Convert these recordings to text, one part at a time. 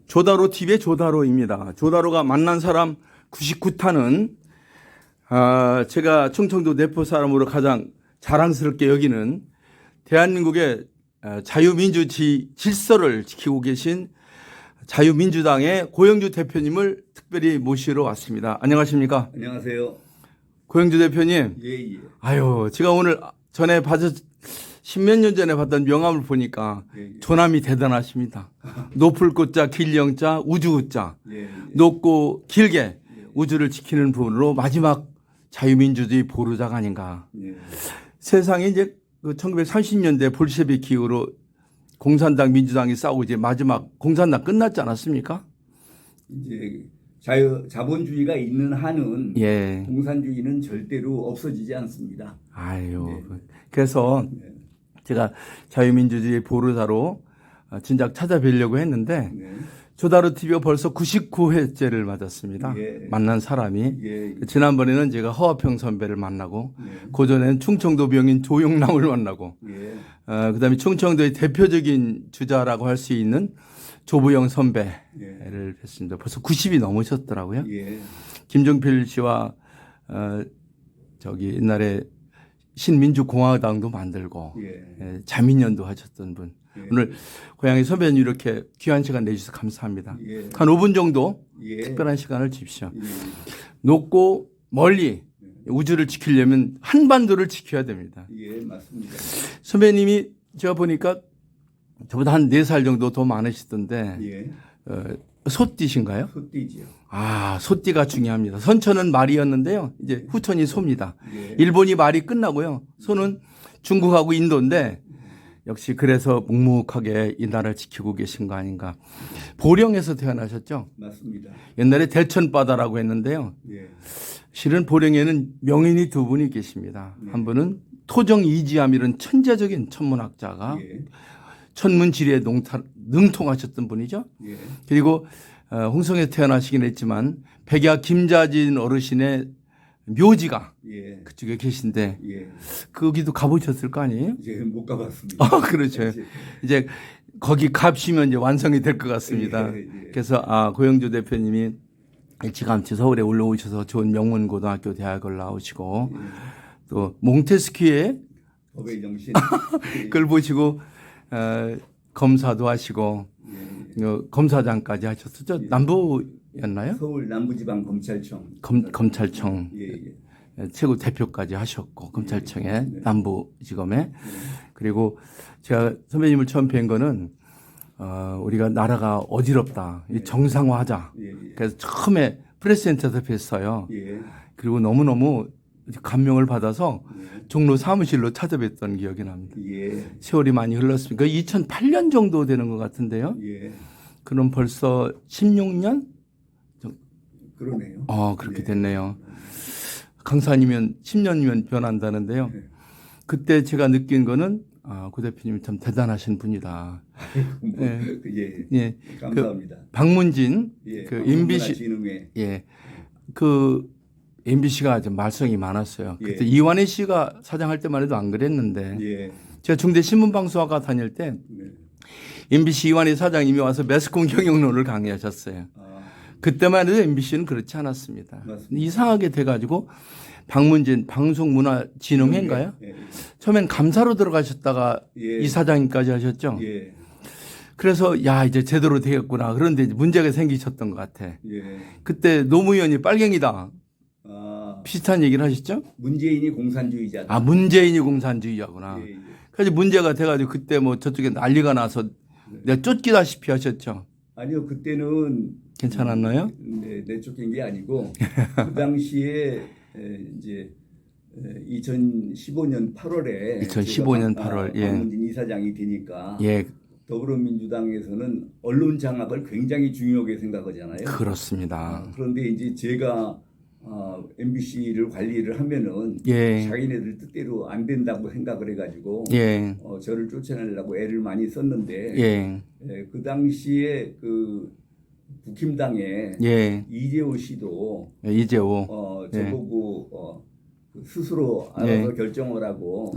조다로 TV의 조다로입니다. 조다로가 만난 사람 99타는 제가 충청도 내포 사람으로 가장 자랑스럽게 여기는 대한민국의 자유민주 질서를 지키고 계신 자유민주당의 고영주 대표님을 특별히 모시러 왔습니다. 안녕하십니까? 안녕하세요. 고영주 대표님. 예. 아유, 제가 오늘 전에 십몇 년 전에 봤던 명함을 보니까 조남이 대단하십니다. 높을 꽃자, 길 영자, 우주자. 높고 길게 우주를 지키는 부분으로 마지막 자유민주주의 보루자가 아닌가. 세상에 이제 1930년대 볼셰비키 이후로 공산당 민주당이 싸우고 이제 마지막 공산당 끝났지 않았습니까? 이제 자본주의가 있는 한은 공산주의는 절대로 없어지지 않습니다. 아유. 그래서 제가 자유민주주의 보루자로 진작 찾아뵈려고 했는데 조다로 TV가 벌써 99회째를 맞았습니다. 만난 사람이. 지난번에는 제가 허화평 선배를 만나고 그전에는 충청도 병인 조용남을 만나고 그다음에 충청도의 대표적인 주자라고 할 수 있는 조부영 선배를 뵀습니다. 벌써 90이 넘으셨더라고요. 김종필 씨와 저기 옛날에 신민주공화당도 만들고 자민련도 하셨던 분. 오늘 고향의 선배님 이렇게 귀한 시간 내주셔서 감사합니다. 한 5분 정도 특별한 시간을 주십시오. 높고 멀리 우주를 지키려면 한반도를 지켜야 됩니다. 맞습니다. 선배님이 제가 보니까 저보다 한 4살 정도 더 많으시던데 소띠신가요? 소띠지요. 소띠가 중요합니다. 선천은 말이었는데요. 이제 후천이 소입니다. 일본이 말이 끝나고요. 소는 중국하고 인도인데 역시 그래서 묵묵하게 이 나라를 지키고 계신 거 아닌가. 보령에서 태어나셨죠? 맞습니다. 옛날에 대천바다라고 했는데요. 실은 보령에는 명인이 2분이 계십니다. 한 분은 토정 이지암 이런 천재적인 천문학자가 천문지리에 능통하셨던 분이죠. 그리고 홍성에서 태어나시긴 했지만 백야 김자진 어르신의 묘지가 그쪽에 계신데 거기도 가보셨을 거 아니에요? 이제 못 가봤습니다. 그렇죠. 이제 거기 가시면 이제 완성이 될 것 같습니다. 그래서 고영주 대표님이 일찌감치 서울에 올라오셔서 좋은 명문고등학교 대학을 나오시고 또 몽테스키의 법의 정신 그걸 보시고 검사도 하시고 검사장까지 하셨었죠. 남부였나요? 서울 남부지방검찰청 검찰청 최고 대표까지 하셨고 검찰청에 남부지검에 그리고 제가 선배님을 처음 뵌 거는 우리가 나라가 어지럽다. 정상화하자. 그래서 처음에 프레스센터에서 뵀어요. 그리고 너무너무 감명을 받아서 종로 사무실로 찾아뵀던 기억이 납니다. 세월이 많이 흘렀으니까 2008년 정도 되는 것 같은데요. 그럼 벌써 16년? 그러네요. 그렇게 됐네요. 강산이면 10년이면 변한다는데요. 그때 제가 느낀 거는 고 대표님이 참 대단하신 분이다. 감사합니다. 박문진 그 MBC 진흥회. 그 MBC가 좀 말썽이 많았어요. 그때 이완희 씨가 사장할 때만 해도 안 그랬는데 제가 중대 신문방송학과 다닐 때 MBC 이완희 사장님이 와서 매스컴 경영론을 강의하셨어요. 그때만 해도 MBC는 그렇지 않았습니다. 이상하게 돼가지고 박문진 방송문화진흥회인가요? 처음엔 감사로 들어가셨다가 이사장님까지 하셨죠. 그래서 이제 제대로 되겠구나. 그런데 문제가 생기셨던 것 같아. 그때 노무현이 빨갱이다. 비슷한 얘기를 하셨죠? 문재인이 공산주의자다. 문재인이 공산주의자구나. 그래서 문제가 돼가지고 그때 뭐 저쪽에 난리가 나서 내가 쫓기다시피 하셨죠. 아니요, 그때는 괜찮았나요? 네, 내쫓긴 게 아니고 그 당시에 이제 2015년 8월에 박문진 이사장이 되니까 더불어민주당에서는 언론 장악을 굉장히 중요하게 생각하잖아요. 그렇습니다. 그런데 이제 제가 MBC를 관리를 하면은 자기네들 뜻대로 안 된다고 생각을 해가지고 저를 쫓아내려고 애를 많이 썼는데 그 당시에 그 국힘당의 이재호 씨도 저보고 스스로 알아서 결정을 하고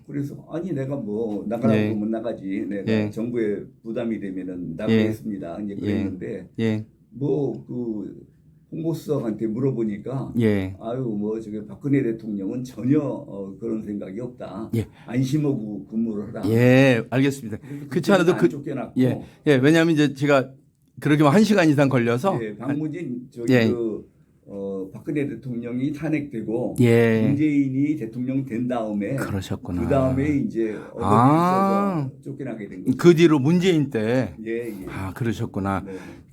그래서 아니 내가 뭐 나가라고 못 나가지 내가 정부에 부담이 되면은 나가겠습니다 이제 그랬는데 뭐 그 홍보수석한테 물어보니까 아유 뭐 저기 박근혜 대통령은 전혀 그런 생각이 없다. 안심하고 근무를 하라. 알겠습니다. 그렇지 않아도 쫓겨났고. 왜냐하면 이제 제가 그렇게 1시간 이상 걸려서 박무진 저기 박근혜 대통령이 탄핵되고 문재인이 대통령 된 다음에 그러셨구나. 그 다음에 이제 있어서 쫓겨나게 된 거죠. 그 뒤로 문재인 때. 그러셨구나.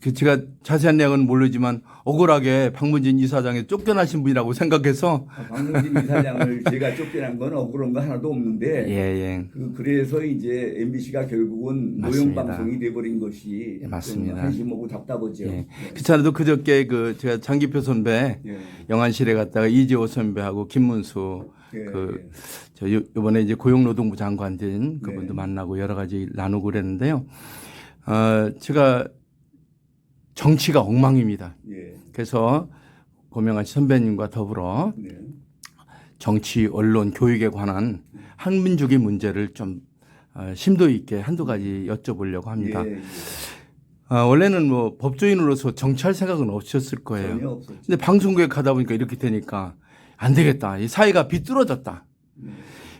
제가 자세한 내용은 모르지만 억울하게 박문진 이사장이 쫓겨나신 분이라고 생각해서 박문진 이사장을 제가 쫓겨난 건 억울한 거 하나도 없는데 그래서 이제 MBC가 결국은 노영 방송이 돼버린 것이 맞습니다. 한심하고 답답하죠. 그렇지 않아도 그저께 제가 장기표 선배 영안실에 갔다가 이재호 선배하고 김문수 저 이번에 이제 고용노동부 장관 된 그분도 만나고 여러 가지 나누고 그랬는데요. 제가 정치가 엉망입니다. 그래서 고명한 선배님과 더불어 정치, 언론, 교육에 관한 한민족의 문제를 좀 심도 있게 한두 가지 여쭤보려고 합니다. 원래는 뭐 법조인으로서 정치할 생각은 없으셨을 거예요. 근데 방송국에 가다 보니까 이렇게 되니까 안 되겠다. 이 사회가 비뚤어졌다.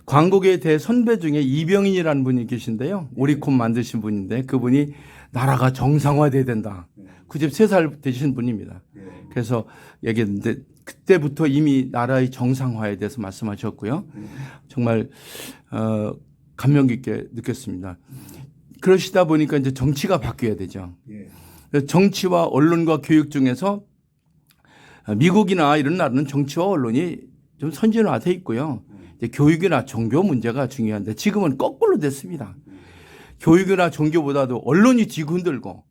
광고계에 대해 선배 중에 이병인이라는 분이 계신데요. 오리콘 만드신 분인데 그분이 나라가 정상화돼야 된다. 93살 되신 분입니다. 그래서 얘기했는데 그때부터 이미 나라의 정상화에 대해서 말씀하셨고요. 정말 감명 깊게 느꼈습니다. 그러시다 보니까 이제 정치가 바뀌어야 되죠. 정치와 언론과 교육 중에서 미국이나 이런 나라는 정치와 언론이 좀 선진화돼 있고요. 이제 교육이나 종교 문제가 중요한데 지금은 거꾸로 됐습니다. 교육이나 종교보다도 언론이 뒤고 흔들고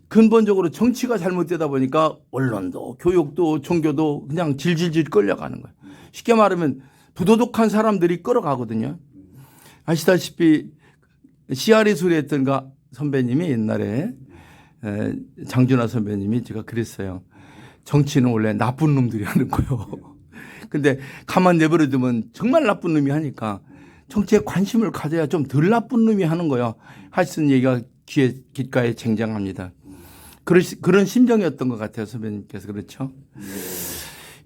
근본적으로 정치가 잘못되다 보니까 언론도 교육도 종교도 그냥 질질질 끌려가는 거예요. 쉽게 말하면 부도덕한 사람들이 끌어가거든요. 아시다시피 CR에 수리했던 선배님이 옛날에 장준하 선배님이 제가 그랬어요. 정치는 원래 나쁜 놈들이 하는 거예요. 근데 가만 내버려두면 정말 나쁜 놈이 하니까 정치에 관심을 가져야 좀 덜 나쁜 놈이 하는 거예요. 하시는 얘기가 귓가에 쟁쟁합니다. 그런 심정이었던 것 같아요. 선배님께서. 그렇죠.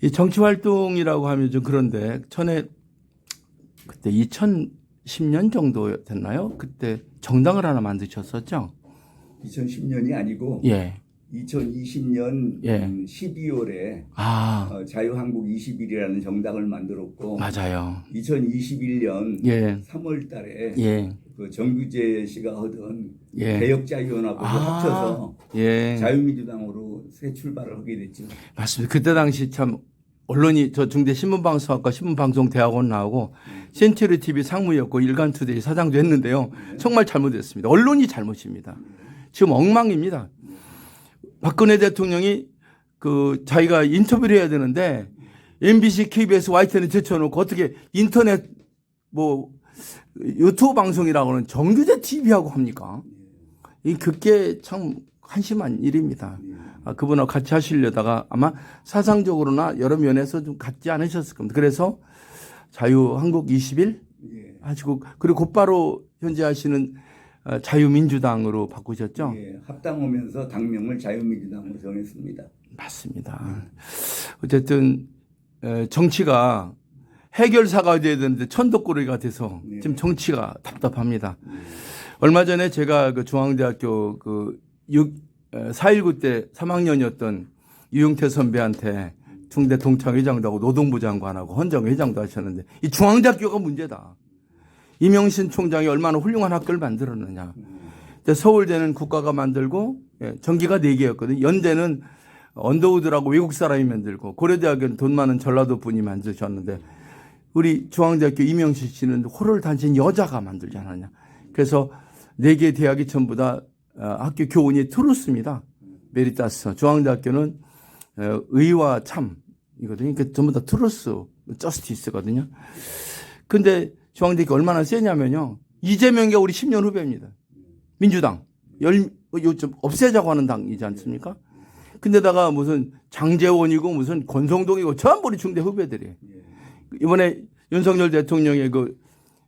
이 정치 활동이라고 하면 좀 그런데 전에 그때 2010년 정도 됐나요? 그때 정당을 하나 만드셨었죠? 2010년이 아니고 2020년 12월에 자유한국 21이라는 정당을 만들었고 맞아요. 2021년 3월 달에 그 정규재 씨가 하던 개혁자유연합하고 합쳐서 자유민주당으로 새 출발을 하게 됐죠. 맞습니다. 그때 당시 참 언론이 저 중대 신문방송학과 신문방송대학원 나오고 센츄리 TV 상무였고 일간투데이 사장도 했는데요. 정말 잘못됐습니다. 언론이 잘못입니다. 지금 엉망입니다. 박근혜 대통령이 자기가 인터뷰를 해야 되는데 MBC, KBS, YTN에 제쳐놓고 어떻게 인터넷 유튜브 방송이라고는 정규제 TV하고 합니까? 그게 참 한심한 일입니다. 그분하고 같이 하시려다가 아마 사상적으로나 여러 면에서 좀 같지 않으셨을 겁니다. 그래서 자유한국 21 하시고 그리고 곧바로 현재 하시는 자유민주당으로 바꾸셨죠? 합당하면서 당명을 자유민주당으로 정했습니다. 맞습니다. 어쨌든 정치가 해결사가 돼야 되는데 천덕꾸러기가 돼서 지금 정치가 답답합니다. 얼마 전에 제가 중앙대학교 4.19 때 3학년이었던 유영태 선배한테 중대 동창회장도 하고 노동부 장관하고 헌정회장도 하셨는데 이 중앙대학교가 문제다. 이명신 총장이 얼마나 훌륭한 학교를 만들었느냐. 서울대는 국가가 만들고 전기가 4개였거든요. 연대는 언더우드라고 외국 사람이 만들고 고려대학교는 돈 많은 전라도 분이 만드셨는데 우리 중앙대학교 이명신 씨는 호를 단신 여자가 만들지 않았냐. 그래서 4개 대학이 전부 다 학교 교훈이 트루스입니다. 메리타스. 중앙대학교는 의와 참이거든요. 그러니까 전부 다 트루스, 저스티스거든요. 근데 중앙대학교 얼마나 세냐면요. 이재명이 우리 10년 후배입니다. 민주당. 요즘 없애자고 하는 당이지 않습니까? 근데다가 무슨 장제원이고 무슨 권성동이고 전부 우리 중대 후배들이에요. 이번에 윤석열 대통령의 그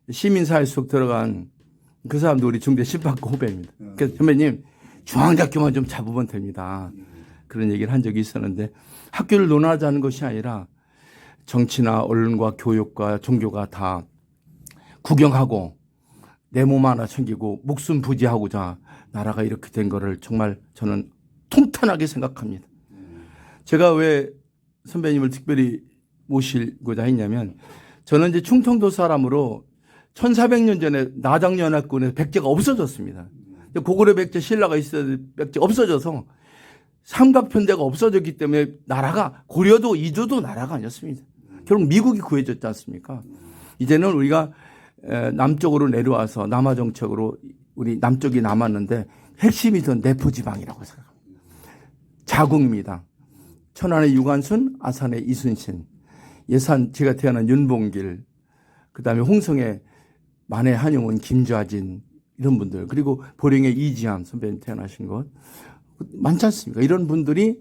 시민사회 속 들어간 그 사람도 우리 중대 심판과 후배입니다. 그래서 선배님 중앙대학교만 좀 잡으면 됩니다. 그런 얘기를 한 적이 있었는데 학교를 논하자는 것이 아니라 정치나 언론과 교육과 종교가 다 구경하고 내 몸 하나 챙기고 목숨 부지하고자 나라가 이렇게 된 거를 정말 저는 통탄하게 생각합니다. 제가 왜 선배님을 특별히 모시고자 했냐면 저는 이제 충청도 사람으로 1400년 전에 나장연합군에서 백제가 없어졌습니다. 고구려 백제 신라가 있어야 백제 없어져서 삼각편대가 없어졌기 때문에 나라가 고려도 이주도 나라가 아니었습니다. 결국 미국이 구해줬지 않습니까? 이제는 우리가 남쪽으로 내려와서 남하 정책으로 우리 남쪽이 남았는데 핵심이 전 내포지방이라고 생각합니다. 자궁입니다. 천안의 유관순, 아산의 이순신, 예산 제가 태어난 윤봉길, 그다음에 홍성의 만해 한용운, 김좌진 이런 분들, 그리고 보령의 이지함 선배님 태어나신 것 많지 않습니까? 이런 분들이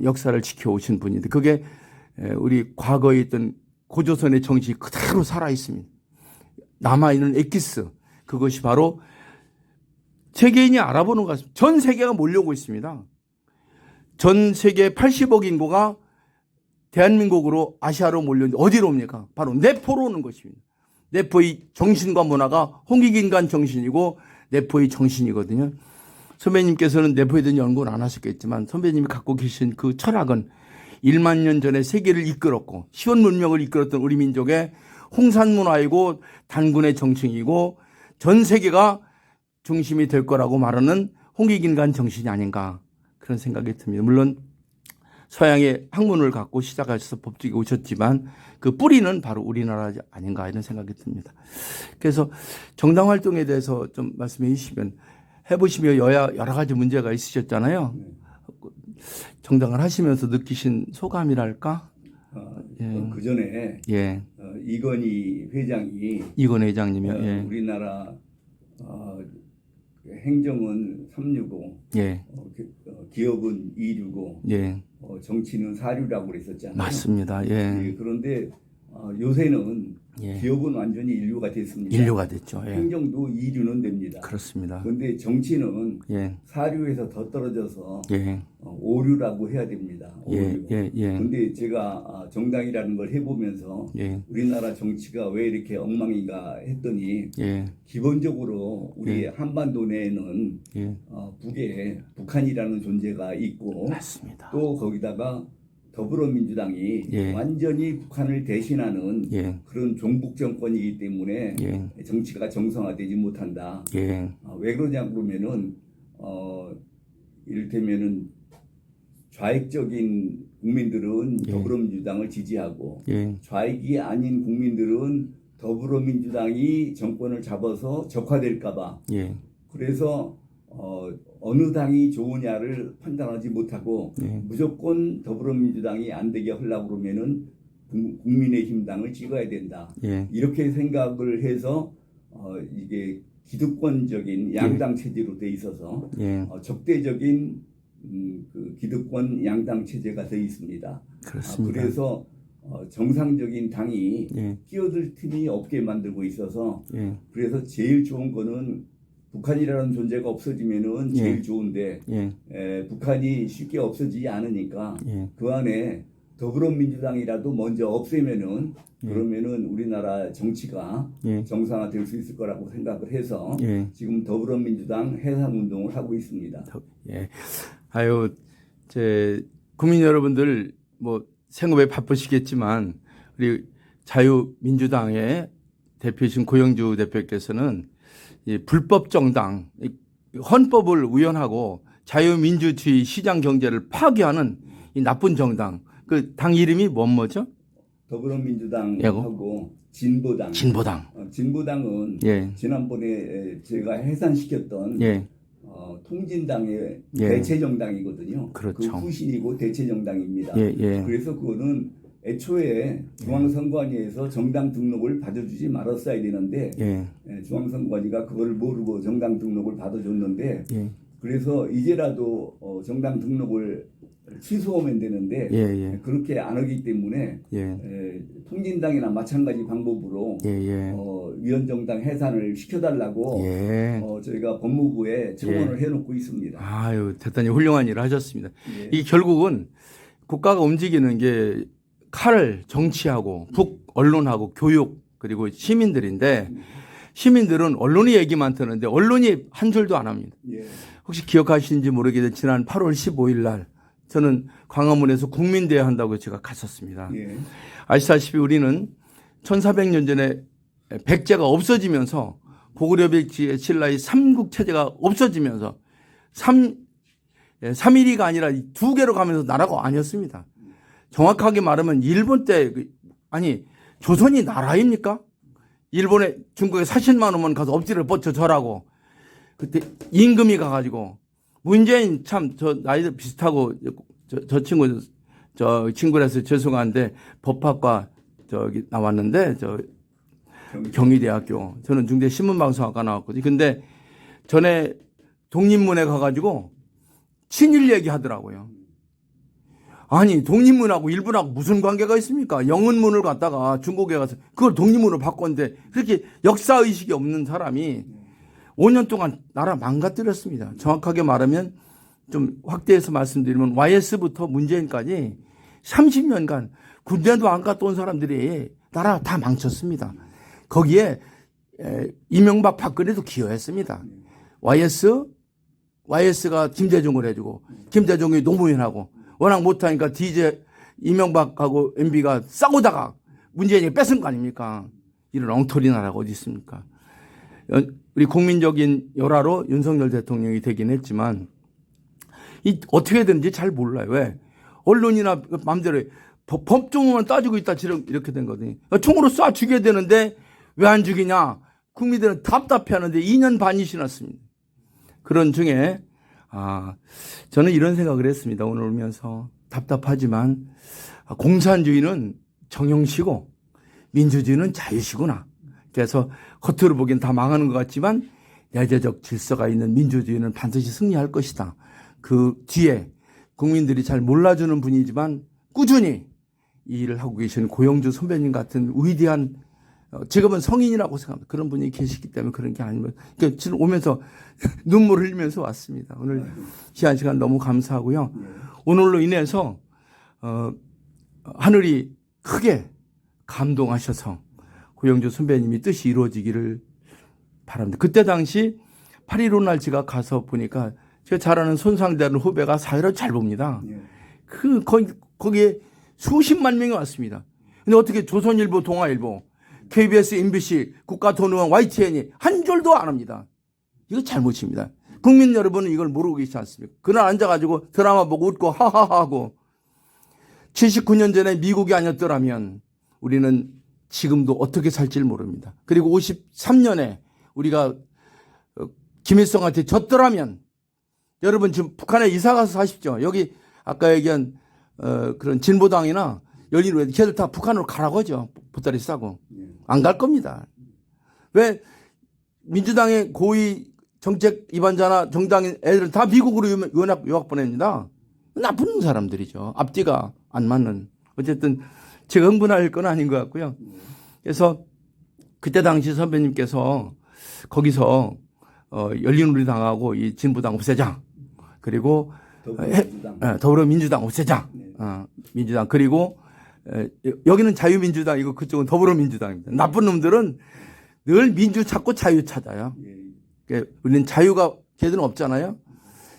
역사를 지켜오신 분인데 그게 우리 과거에 있던 고조선의 정신이 그대로 살아 있습니다. 남아있는 엑기스, 그것이 바로 세계인이 알아보는 것 같습니다. 전 세계가 몰려오고 있습니다. 전 세계 80억 인구가 대한민국으로 아시아로 몰려오는데 어디로 옵니까? 바로 내포로 오는 것입니다. 내포의 정신과 문화가 홍익인간 정신이고 내포의 정신이거든요. 선배님께서는 내포에 대한 연구는 안 하셨겠지만 선배님이 갖고 계신 그 철학은 1만 년 전에 세계를 이끌었고 시원 문명을 이끌었던 우리 민족의 홍산 문화이고 단군의 정신이고 전 세계가 중심이 될 거라고 말하는 홍익인간 정신이 아닌가 그런 생각이 듭니다. 물론 서양의 학문을 갖고 시작하셔서 법조계 오셨지만 그 뿌리는 바로 우리나라 아닌가 이런 생각이 듭니다. 그래서 정당 활동에 대해서 좀 말씀해 주시면 해보시며 여러 가지 문제가 있으셨잖아요. 정당을 하시면서 느끼신 소감이랄까? 그 전에 이건희 회장님이요. 우리나라 행정은 365, 기업은 265, 정치는 4류라고 그랬었잖아요. 맞습니다. 그런데 요새는 기업은 완전히 인류가 됐습니다. 인류가 됐죠. 행정도 2류는 됩니다. 그렇습니다. 그런데 정치는 4류에서 더 떨어져서 5류라고 해야 됩니다. 5류. 그런데 제가 정당이라는 걸 해보면서 우리나라 정치가 왜 이렇게 엉망인가 했더니 기본적으로 우리 한반도 내에는 북에 북한이라는 존재가 있고 맞습니다. 또 거기다가 더불어민주당이 완전히 북한을 대신하는 그런 종북 정권이기 때문에 정치가 정상화되지 못한다. 왜 그러냐 그러면은 이를테면은 좌익적인 국민들은 더불어민주당을 지지하고 좌익이 아닌 국민들은 더불어민주당이 정권을 잡아서 적화될까봐 그래서 어느 당이 좋으냐를 판단하지 못하고 무조건 더불어민주당이 안 되게 하려고 그러면은 국민의힘 당을 찍어야 된다. 이렇게 생각을 해서 이게 기득권적인 양당 체제로 돼 있어서 적대적인 그 기득권 양당 체제가 돼 있습니다. 그렇습니다. 그래서 정상적인 당이 끼어들 틈이 없게 만들고 있어서 그래서 제일 좋은 거는 북한이라는 존재가 없어지면은 제일 좋은데 북한이 쉽게 없어지지 않으니까 그 안에 더불어민주당이라도 먼저 없애면은 그러면은 우리나라 정치가 정상화될 수 있을 거라고 생각을 해서 지금 더불어민주당 해산운동을 하고 있습니다. 아유, 제 국민 여러분들 뭐 생업에 바쁘시겠지만 우리 자유민주당의 대표이신 고영주 대표께서는 이 불법 정당, 헌법을 우연하고 자유민주주의 시장 경제를 파괴하는 이 나쁜 정당, 그 당 이름이 뭐죠? 더불어민주당하고 진보당. 진보당은 지난번에 제가 해산시켰던 통진당의 대체정당이거든요. 그렇죠. 그 후신이고 대체정당입니다. 그래서 그거는 애초에 중앙선관위에서 정당 등록을 받아주지 말았어야 되는데 중앙선관위가 그걸 모르고 정당 등록을 받아줬는데 그래서 이제라도 정당 등록을 취소하면 되는데 그렇게 안 하기 때문에 통진당이나 마찬가지 방법으로 위원정당 해산을 시켜달라고 저희가 법무부에 청원을 해놓고 있습니다. 아유, 대단히 훌륭한 일을 하셨습니다. 이게 결국은 국가가 움직이는 게 칼을 정치하고 북 언론하고 교육 그리고 시민들인데 시민들은 언론이 얘기만 듣는데 언론이 한 줄도 안 합니다. 혹시 기억하시는지 모르겠는데 지난 8월 15일 날 저는 광화문에서 국민대회 한다고 제가 갔었습니다. 아시다시피 우리는 1400년 전에 백제가 없어지면서 고구려 백제의 신라의 삼국체제가 없어지면서 3일이가 아니라 2개로 가면서 나라가 아니었습니다. 정확하게 말하면 일본 때 아니 조선이 나라입니까? 일본에 중국에 40만 원만 가서 엎드려 뻗쳐 절하고 그때 임금이 가가지고 문재인 참 저 나이도 비슷하고 저 친구라서 죄송한데 법학과 저기 나왔는데 저 경희대학교 저는 중대 신문방송학과 나왔거든요. 근데 전에 독립문에 가가지고 친일 얘기하더라고요. 아니 독립문하고 일본하고 무슨 관계가 있습니까? 영은문을 갖다가 중국에 가서 그걸 독립문으로 바꿨는데 그렇게 역사의식이 없는 사람이 5년 동안 나라 망가뜨렸습니다. 정확하게 말하면 좀 확대해서 말씀드리면 YS부터 문재인까지 30년간 군대도 안 갔다 온 사람들이 나라 다 망쳤습니다. 거기에 이명박 박근혜도 기여했습니다. YS가 김대중을 해주고 김대중이 노무현하고 워낙 못하니까 DJ 이명박하고 MB가 싸우다가 문재인이 뺏은 거 아닙니까? 이런 엉터리 나라가 어디 있습니까? 우리 국민적인 열화로 윤석열 대통령이 되긴 했지만 어떻게 되는지 잘 몰라요. 왜? 언론이나 마음대로 법정만 따지고 있다 이렇게 된 거거든요. 총으로 쏴 죽여야 되는데 왜 안 죽이냐? 국민들은 답답해하는데 2년 반이 지났습니다. 그런 중에 저는 이런 생각을 했습니다. 오늘 오면서 답답하지만 공산주의는 정형시고 민주주의는 자유시구나. 그래서 겉으로 보기엔 다 망하는 것 같지만 내재적 질서가 있는 민주주의는 반드시 승리할 것이다. 그 뒤에 국민들이 잘 몰라주는 분이지만 꾸준히 이 일을 하고 계신 고영주 선배님 같은 위대한 지금은 성인이라고 생각합니다. 그런 분이 계시기 때문에 그런 게 아니면 그러니까 지금 오면서 눈물 흘리면서 왔습니다. 오늘 귀한 시간 너무 감사하고요. 오늘로 인해서 하늘이 크게 감동하셔서 고영주 선배님이 뜻이 이루어지기를 바랍니다. 그때 당시 8.15 날 제가 가서 보니까 제가 잘 아는 손상되는 후배가 사회를 잘 봅니다. 거기에 수십만 명이 왔습니다. 근데 어떻게 조선일보, 동아일보, KBS, MBC, 국가통일원, YTN이 한 줄도 안 합니다. 이거 잘못입니다. 국민 여러분은 이걸 모르고 계시지 않습니까? 그날 앉아가지고 드라마 보고 웃고 하하하하고 79년 전에 미국이 아니었더라면 우리는 지금도 어떻게 살지를 모릅니다. 그리고 53년에 우리가 김일성한테 졌더라면 여러분 지금 북한에 이사 가서 사십시오. 여기 아까 얘기한 그런 진보당이나 열린우리 걔들 다 북한으로 가라고 하죠. 보따리 싸고. 안 갈 겁니다. 왜 민주당의 고위 정책 위반자나 정당인 애들은 다 미국으로 유학 보냅니다. 나쁜 사람들이죠. 앞뒤가 안 맞는. 어쨌든 제가 흥분할 건 아닌 것 같고요. 그래서 그때 당시 선배님께서 거기서 열린우리당하고 이 진보당 없애자. 그리고 더불어민주당 없애자. 민주당 그리고 여기는 자유민주당이고 그쪽은 더불어민주당입니다. 나쁜 놈들은 늘 민주 찾고 자유 찾아요. 우리는 자유가 걔들은 없잖아요.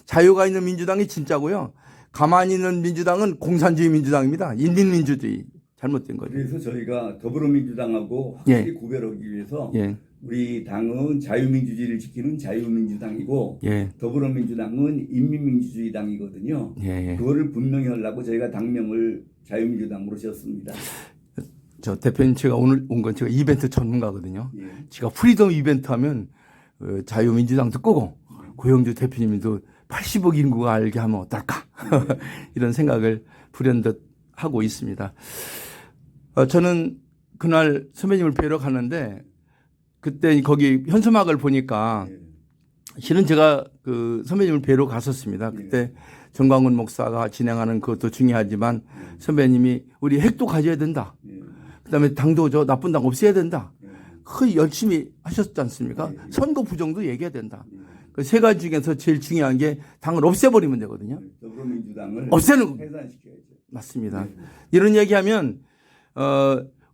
자유가 있는 민주당이 진짜고요. 가만히 있는 민주당은 공산주의 민주당입니다. 인민민주주의. 잘못된 거죠. 그래서 저희가 더불어민주당하고 확실히 구별하기 위해서 우리 당은 자유민주주의를 지키는 자유민주당이고 더불어민주당은 인민민주주의당이거든요. 그거를 분명히 하려고 저희가 당명을 자유민주당으로 지었습니다. 저 대표님 제가 오늘 온 건 제가 이벤트 전문가거든요. 제가 프리덤 이벤트 하면 자유민주당도 끄고 고영주 대표님도 80억 인구가 알게 하면 어떨까 이런 생각을 불현듯 하고 있습니다. 저는 그날 선배님을 뵈러 갔는데 그때 거기 현수막을 보니까 실은 제가 그 선배님을 뵈러 갔었습니다. 그때 정광훈 목사가 진행하는 그것도 중요하지만 선배님이 우리 핵도 가져야 된다. 그다음에 당도 나쁜 당 없애야 된다. 그 열심히 하셨지 않습니까? 선거 부정도 얘기해야 된다. 그 세 가지 중에서 제일 중요한 게 당을 없애버리면 되거든요. 더불어민주당을 없애는 거. 해산시켜야죠. 맞습니다. 이런 얘기하면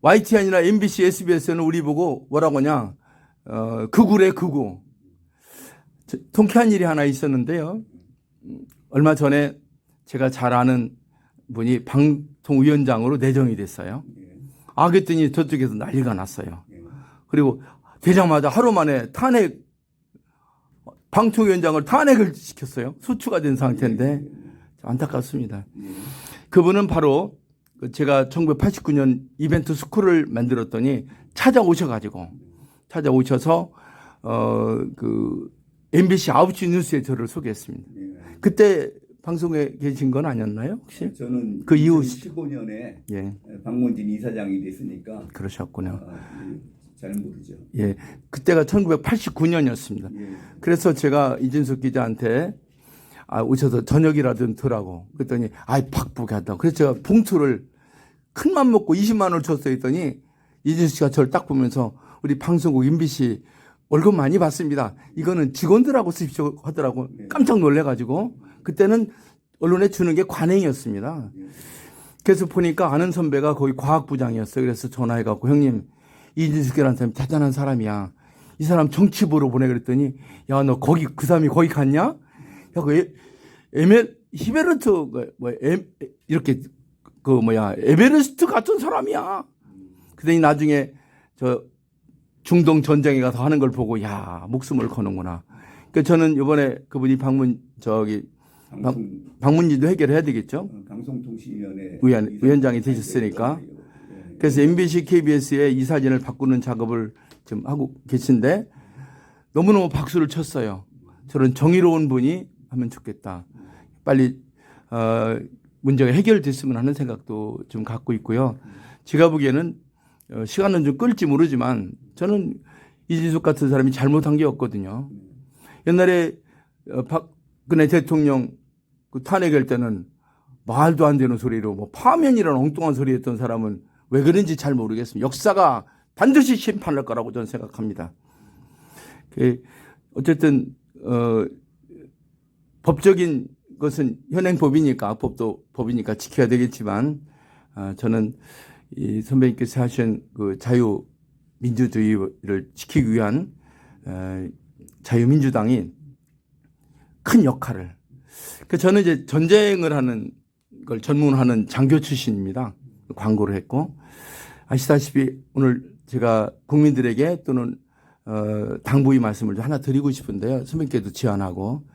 YTN이나 MBC, SBS는 우리 보고 뭐라고 하냐. 극우래 극우. 통쾌한 일이 하나 있었는데요. 얼마 전에 제가 잘 아는 분이 방통위원장으로 내정이 됐어요. 그랬더니 저쪽에서 난리가 났어요. 그리고 되자마자 하루 만에 방통위원장을 탄핵을 시켰어요. 소추가 된 상태인데 안타깝습니다. 그분은 바로 제가 1989년 이벤트 스쿨을 만들었더니 찾아오셔서 그 MBC 9시 뉴스에 저를 소개했습니다. 그때 방송에 계신 건 아니었나요? 혹시? 저는 그 이후 15년에 박문진 이사장이 됐으니까 그러셨군요. 잘 모르죠. 예, 그때가 1989년이었습니다. 그래서 제가 이진숙 기자한테 오셔서 저녁이라도 드라고 그랬더니 바쁘게 한다고. 그래서 제가 봉투를 큰맘 먹고 20만 원을 줬어요. 했더니 이진숙 씨가 저를 딱 보면서 우리 방송국 MBC 월급 많이 받습니다. 이거는 직원들하고 쓰십시오 하더라고. 깜짝 놀래가지고 그때는 언론에 주는 게 관행이었습니다. 그래서 보니까 아는 선배가 거기 과학부장이었어요. 그래서 전화해갖고 형님 이진숙이라는 사람이 대단한 사람이야. 이 사람 정치부로 보내 그랬더니 야 너 거기 그 사람이 거기 갔냐? 야 그 히베르트 이렇게 에베레스트 같은 사람이야. 그러더니 나중에 저 중동 전쟁에 가서 하는 걸 보고 야 목숨을 거는구나. 그러니까 저는 이번에 그분이 방문진도 해결해야 되겠죠. 방송통신위원회 위원장이 되셨으니까. 그래서 MBC, KBS에 이 사진을 바꾸는 작업을 지금 하고 계신데 너무너무 박수를 쳤어요. 저런 정의로운 분이 하면 좋겠다. 빨리 문제가 해결됐으면 하는 생각도 좀 갖고 있고요. 제가 보기에는 시간은 좀 끌지 모르지만 저는 이진숙 같은 사람이 잘못한 게 없거든요. 옛날에 박근혜 대통령 그 탄핵할 때는 말도 안 되는 소리로 파면이라는 엉뚱한 소리 했던 사람은 왜 그런지 잘 모르겠습니다. 역사가 반드시 심판할 거라고 저는 생각합니다. 어쨌든 법적인 것은 현행법이니까 법도 법이니까 지켜야 되겠지만 저는 이 선배님께서 하신 그 자유민주주의를 지키기 위한 자유민주당이 큰 역할을. 저는 이제 전쟁을 하는 걸 전문하는 장교 출신입니다. 광고를 했고 아시다시피 오늘 제가 국민들에게 또는 당부의 말씀을 하나 드리고 싶은데요. 선배님께도 제안하고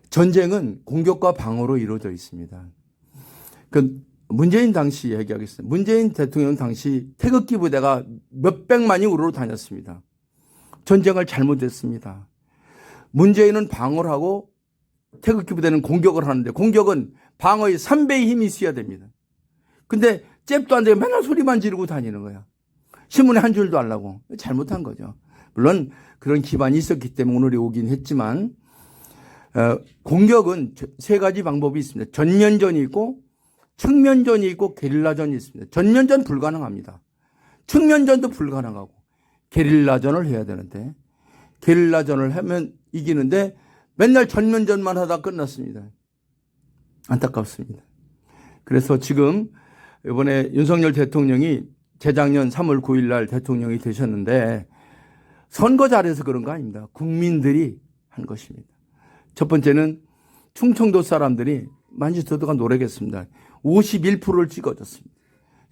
전쟁은 공격과 방어로 이루어져 있습니다. 그 문재인 당시 얘기하겠습니다. 문재인 대통령 당시 태극기 부대가 몇백만이 우르르 다녔습니다. 전쟁을 잘못했습니다. 문재인은 방어를 하고 태극기 부대는 공격을 하는데 공격은 방어의 3배의 힘이 있어야 됩니다. 근데 잽도 안 되고 맨날 소리만 지르고 다니는 거야. 신문에 한 줄도 안 나고 잘못한 거죠. 물론 그런 기반이 있었기 때문에 오늘이 오긴 했지만 공격은 세 가지 방법이 있습니다. 전면전이 있고 측면전이 있고 게릴라전이 있습니다. 전면전 불가능합니다. 측면전도 불가능하고 게릴라전을 해야 되는데 게릴라전을 하면 이기는데 맨날 전면전만 하다 끝났습니다. 안타깝습니다. 그래서 지금 이번에 윤석열 대통령이 재작년 3월 9일 날 대통령이 되셨는데 선거 잘해서 그런 거 아닙니다. 국민들이 한 것입니다. 첫 번째는 충청도 사람들이 만지도가 노래겠습니다. 51%를 찍어줬습니다.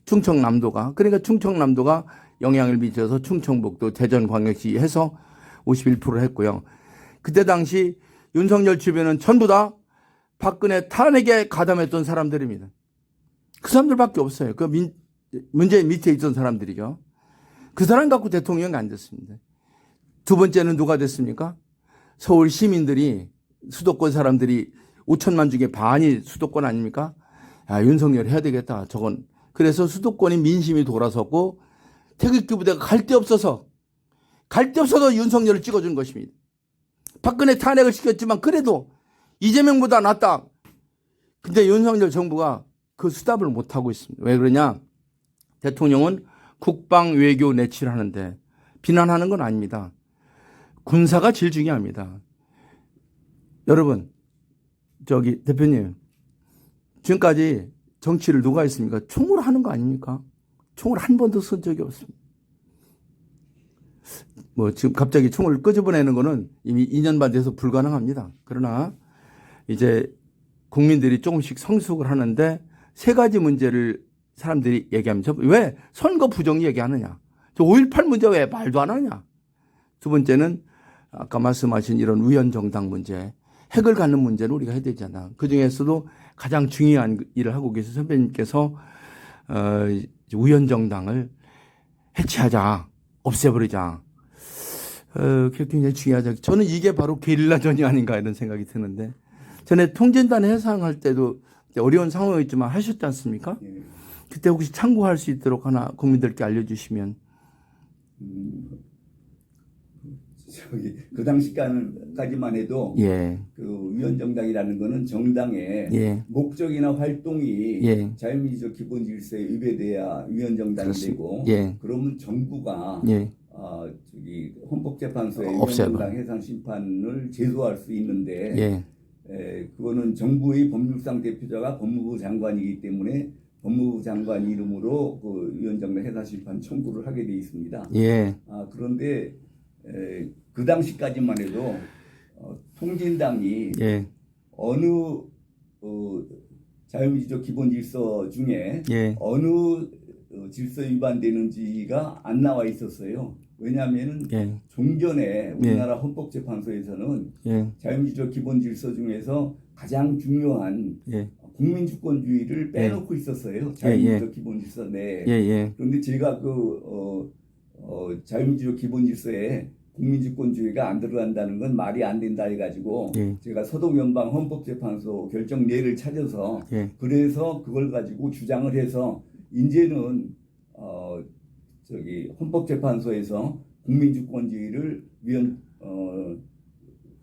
충청남도가. 그러니까 충청남도가 영향을 미쳐서 충청북도 대전광역시 해서 51%를 했고요. 그때 당시 윤석열 주변은 전부 다 박근혜 탄핵에 가담했던 사람들입니다. 그 사람들밖에 없어요. 그 문재인 밑에 있던 사람들이죠. 그 사람 갖고 대통령이 안 됐습니다. 두 번째는 누가 됐습니까? 서울 시민들이 수도권 사람들이 5천만 중에 반이 수도권 아닙니까? 야, 윤석열 해야 되겠다. 저건. 그래서 수도권이 민심이 돌아섰고 태극기 부대가 갈 데 없어서 윤석열을 찍어준 것입니다. 박근혜 탄핵을 시켰지만 그래도 이재명보다 낫다. 근데 윤석열 정부가 그 수답을 못하고 있습니다. 왜 그러냐? 대통령은 국방 외교 내치를 하는데 비난하는 건 아닙니다. 군사가 제일 중요합니다. 여러분, 저기 대표님, 지금까지 정치를 누가 했습니까? 총으로 하는 거 아닙니까? 총을 한 번도 쓴 적이 없습니다. 뭐 지금 갑자기 총을 끄집어내는 거는 이미 2년 반 돼서 불가능합니다. 그러나 이제 국민들이 조금씩 성숙을 하는데 세 가지 문제를 사람들이 얘기하면 왜 선거 부정 얘기하느냐? 저 5.18 문제 왜 말도 안 하냐? 두 번째는 아까 말씀하신 이런 위헌정당 문제, 핵을 갖는 문제를 우리가 해야 되잖아. 그 중에서도 가장 중요한 일을 하고 계신 선배님께서 위헌정당을 해체하자, 없애버리자. 그게 굉장히 중요하죠. 저는 이게 바로 게릴라전이 아닌가 이런 생각이 드는데 전에 통진단 해상할 때도 어려운 상황이었지만 하셨지 않습니까? 그때 혹시 참고할 수 있도록 하나 국민들께 알려주시면. 그 당시까지만 해도 그 위헌정당이라는 거는 정당의 목적이나 활동이 자유민주적 기본 질서에 위배돼야 위헌정당이 되고 그러면 정부가 저기 헌법재판소에 위헌정당 해산 심판을 제소할 수 있는데 그거는 정부의 법률상 대표자가 법무부 장관이기 때문에 법무부 장관 이름으로 그 위헌정당 해산 심판 청구를 하게 돼 있습니다. 그런데 그 당시까지만 해도 통진당이 어느 자유민주적 기본 질서 중에 어느 질서 위반되는지가 안 나와 있었어요. 왜냐하면 종전에 우리나라 헌법재판소에서는 자유민주적 기본 질서 중에서 가장 중요한 국민주권주의를 빼놓고 있었어요. 자유민주적 기본 질서 내에. 그런데 제가 자유민주적 기본 질서에 국민주권주의가 안 들어간다는 건 말이 안 된다 해가지고 제가 서독연방 헌법재판소 결정례를 찾아서 그래서 그걸 가지고 주장을 해서 이제는 저기 헌법재판소에서 국민주권주의를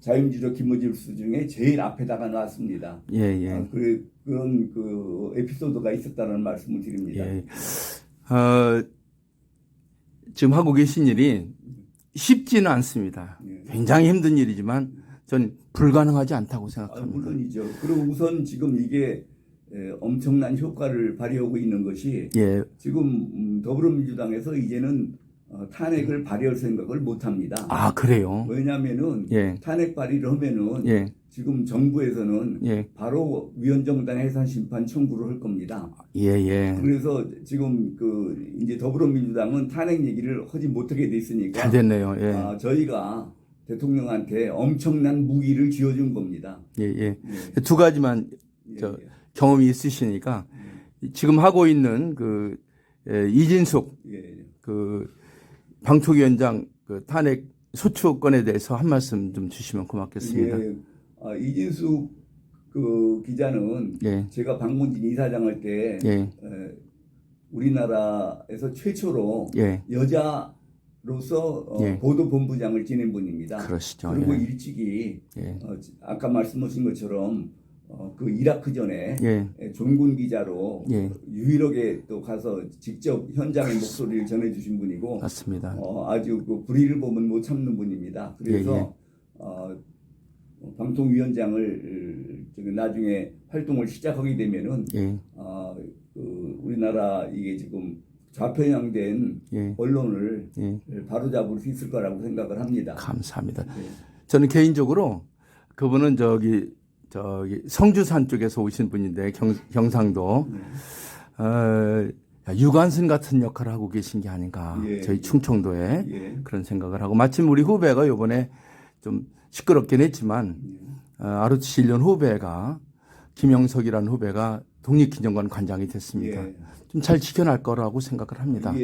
자유민주적 기본 질서 중에 제일 앞에다가 놨습니다. 그런 그 에피소드가 있었다는 말씀을 드립니다. 지금 하고 계신 일이 쉽지는 않습니다. 굉장히 힘든 일이지만 전 불가능하지 않다고 생각합니다. 물론이죠. 그리고 우선 지금 이게 엄청난 효과를 발휘하고 있는 것이 지금 더불어민주당에서 이제는 탄핵을 발의할 생각을 못합니다. 아, 그래요? 왜냐하면은 탄핵 발의를 하면은 지금 정부에서는 바로 위헌정당 해산 심판 청구를 할 겁니다. 그래서 지금 이제 더불어민주당은 탄핵 얘기를 하지 못하게 됐으니까 잘 됐네요. 저희가 대통령한테 엄청난 무기를 쥐어준 겁니다. 두 가지만 경험이 있으시니까 지금 하고 있는 이진숙 방통위원장 탄핵 소추권에 대해서 한 말씀 좀 주시면 고맙겠습니다. 이진숙 기자는 제가 박문진 이사장할 때 우리나라에서 최초로 여자로서 보도본부장을 지낸 분입니다. 그러시죠. 그리고 일찍이 아까 말씀하신 것처럼 그 이라크 전에 종군 기자로 유일하게 또 가서 직접 현장의 목소리를 전해주신 분이고 맞습니다. 아주 불의를 보면 못 참는 분입니다. 그래서 방통위원장을 나중에 활동을 시작하게 되면은 우리나라 이게 지금 좌편향된 언론을 바로잡을 수 있을 거라고 생각을 합니다. 감사합니다. 저는 개인적으로 그분은 저기 성주산 쪽에서 오신 분인데 경상도 유관순 같은 역할을 하고 계신 게 아닌가 저희 충청도에 그런 생각을 하고 마침 우리 후배가 이번에 좀 시끄럽긴 했지만 아르치 1년 후배가 김영석이라는 후배가 독립기념관 관장이 됐습니다. 좀 잘 지켜날 거라고 생각을 합니다.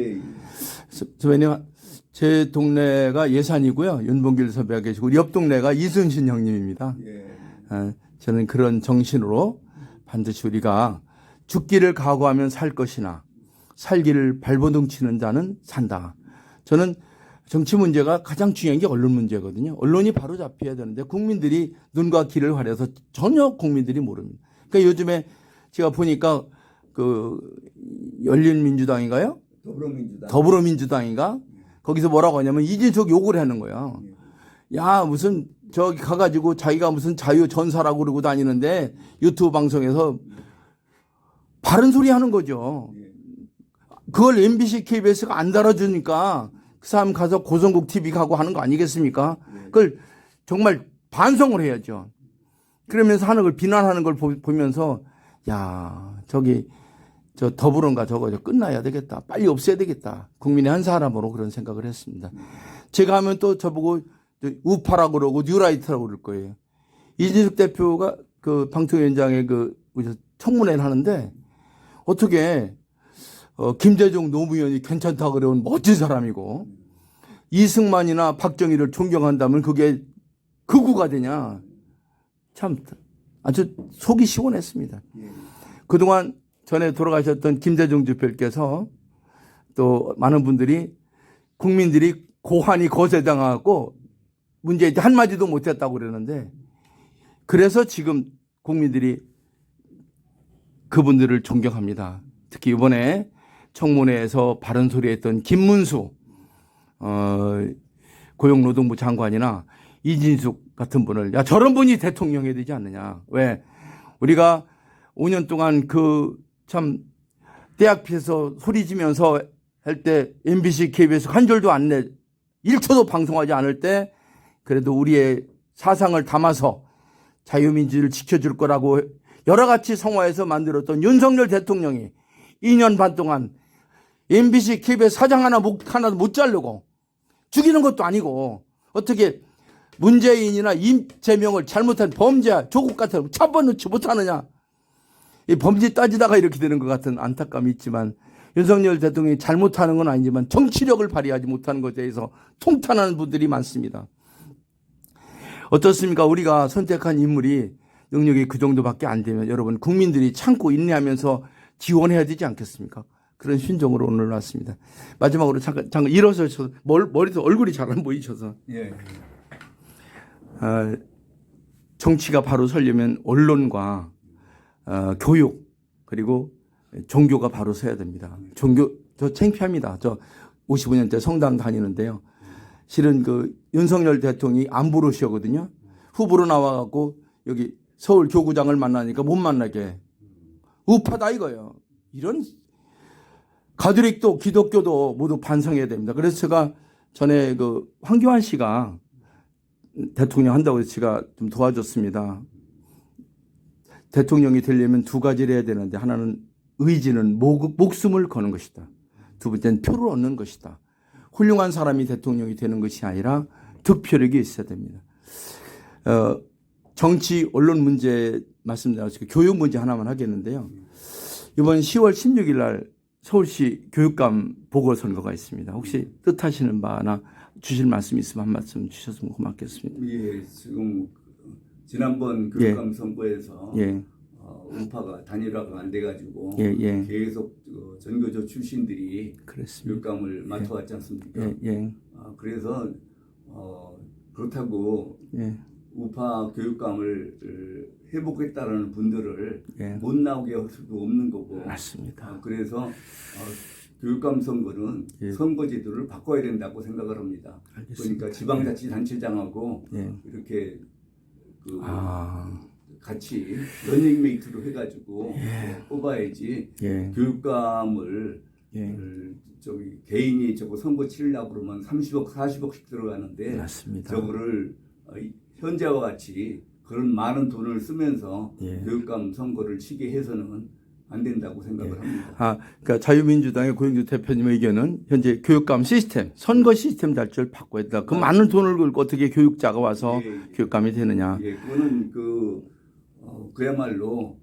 왜냐면 제 동네가 예산이고요. 윤봉길 선배가 계시고 옆 동네가 이순신 형님입니다. 저는 그런 정신으로 반드시 우리가 죽기를 각오하면 살 것이나 살기를 발버둥 치는 자는 산다. 저는 정치 문제가 가장 중요한 게 언론 문제거든요. 언론이 바로 잡혀야 되는데 국민들이 눈과 귀를 가려서 전혀 국민들이 모릅니다. 그러니까 요즘에 제가 보니까 그 열린민주당인가요? 더불어민주당인가? 거기서 뭐라고 하냐면 이진석 욕을 하는 거야. 야, 무슨 저기 가가지고 자기가 무슨 자유 전사라고 그러고 다니는데 유튜브 방송에서 바른 소리 하는 거죠. 그걸 MBC, KBS가 안 다뤄주니까 그 사람 가서 고성국 TV 가고 하는 거 아니겠습니까? 그걸 정말 반성을 해야죠. 그러면서 하는 걸 비난하는 걸 보면서 야, 저기 저 더불어인가 저거 끝나야 되겠다. 빨리 없애야 되겠다. 국민의 한 사람으로 그런 생각을 했습니다. 제가 하면 또 저보고 우파라고 그러고 뉴라이트라고 그럴 거예요. 이진숙 대표가 그 방통위원장의 그 청문회를 하는데 어떻게 김대중 노무현이 괜찮다 그러면 멋진 사람이고 이승만이나 박정희를 존경한다면 그게 극우가 되냐. 참 아주 속이 시원했습니다. 그동안 전에 돌아가셨던 김대중 주필께서 또 많은 분들이 국민들이 고환이 거세당하고 문제에 한마디도 못했다고 그러는데 그래서 지금 국민들이 그분들을 존경합니다. 특히 이번에 청문회에서 바른 소리 했던 김문수 고용노동부 장관이나 이진숙 같은 분을 야 저런 분이 대통령이 되지 않느냐. 왜? 우리가 5년 동안 그 참 대학피에서 소리 지면서 할 때 MBC, KBS 한 줄도 안 내 1초도 방송하지 않을 때 그래도 우리의 사상을 담아서 자유민주를 지켜줄 거라고 여러 가지 성화해서 만들었던 윤석열 대통령이 2년 반 동안 MBC, KBS 사장 하나도 못 자르고 죽이는 것도 아니고 어떻게 문재인이나 이재명을 잘못한 범죄 조국 같은 잡아놓지 못하느냐. 이 범죄 따지다가 이렇게 되는 것 같은 안타까움이 있지만 윤석열 대통령이 잘못하는 건 아니지만 정치력을 발휘하지 못하는 것에 대해서 통탄하는 분들이 많습니다. 어떻습니까? 우리가 선택한 인물이 능력이 그 정도밖에 안 되면 여러분 국민들이 참고 인내하면서 지원해야 되지 않겠습니까? 그런 심정으로 오늘 왔습니다. 마지막으로 잠깐 일어서셔서 머리도 얼굴이 잘 안 보이셔서. 예. 정치가 바로 서려면 언론과 교육 그리고 종교가 바로 서야 됩니다. 종교 저 창피합니다. 저 55년대 성당 다니는데요. 실은 그 윤석열 대통령이 안 부르시거든요. 후보로 나와갖고 여기 서울 교구장을 만나니까 못 만나게 우파다 이거예요. 이런 가톨릭도 기독교도 모두 반성해야 됩니다. 그래서 제가 전에 그 황교안 씨가 대통령 한다고 해서 제가 좀 도와줬습니다. 대통령이 되려면 두 가지를 해야 되는데 하나는 의지는 목숨을 거는 것이다. 두 번째는 표를 얻는 것이다. 훌륭한 사람이 대통령이 되는 것이 아니라 득표력이 있어야 됩니다. 정치 언론 문제 말씀드렸고 교육 문제 하나만 하겠는데요. 이번 10월 16일 날 서울시 교육감 보궐선거가 있습니다. 혹시 뜻하시는 바나 주실 말씀 있으면 한 말씀 주셨으면 고맙겠습니다. 예, 지금 지난번 교육감 선거에서 우파가 단일화가 안 돼가지고 계속 전교조 출신들이 그렇습니다. 교육감을 맡아왔지 않습니까? 그래서 그렇다고 우파 교육감을 회복했다라는 분들을 못 나오게 할 수도 없는 거고. 맞습니다. 그래서 교육감 선거는 선거제도를 바꿔야 된다고 생각을 합니다. 알겠습니다. 그러니까 지방자치단체장하고 이렇게 같이 러닝메이트로 해가지고 뽑아야지 교육감을 저기 개인이 저거 선거 치려고 그러면 30억, 40억씩 들어가는데 맞습니다. 저거를 현재와 같이 그런 많은 돈을 쓰면서 교육감 선거를 치게 해서는 안 된다고 생각을 합니다. 그러니까 자유민주당의 고영주 대표님의 의견은 현재 교육감 시스템, 선거 시스템 자체를 바꿔야 된다. 그 많은 돈을 걸고 어떻게 교육자가 와서 교육감이 되느냐. 그거는 그야말로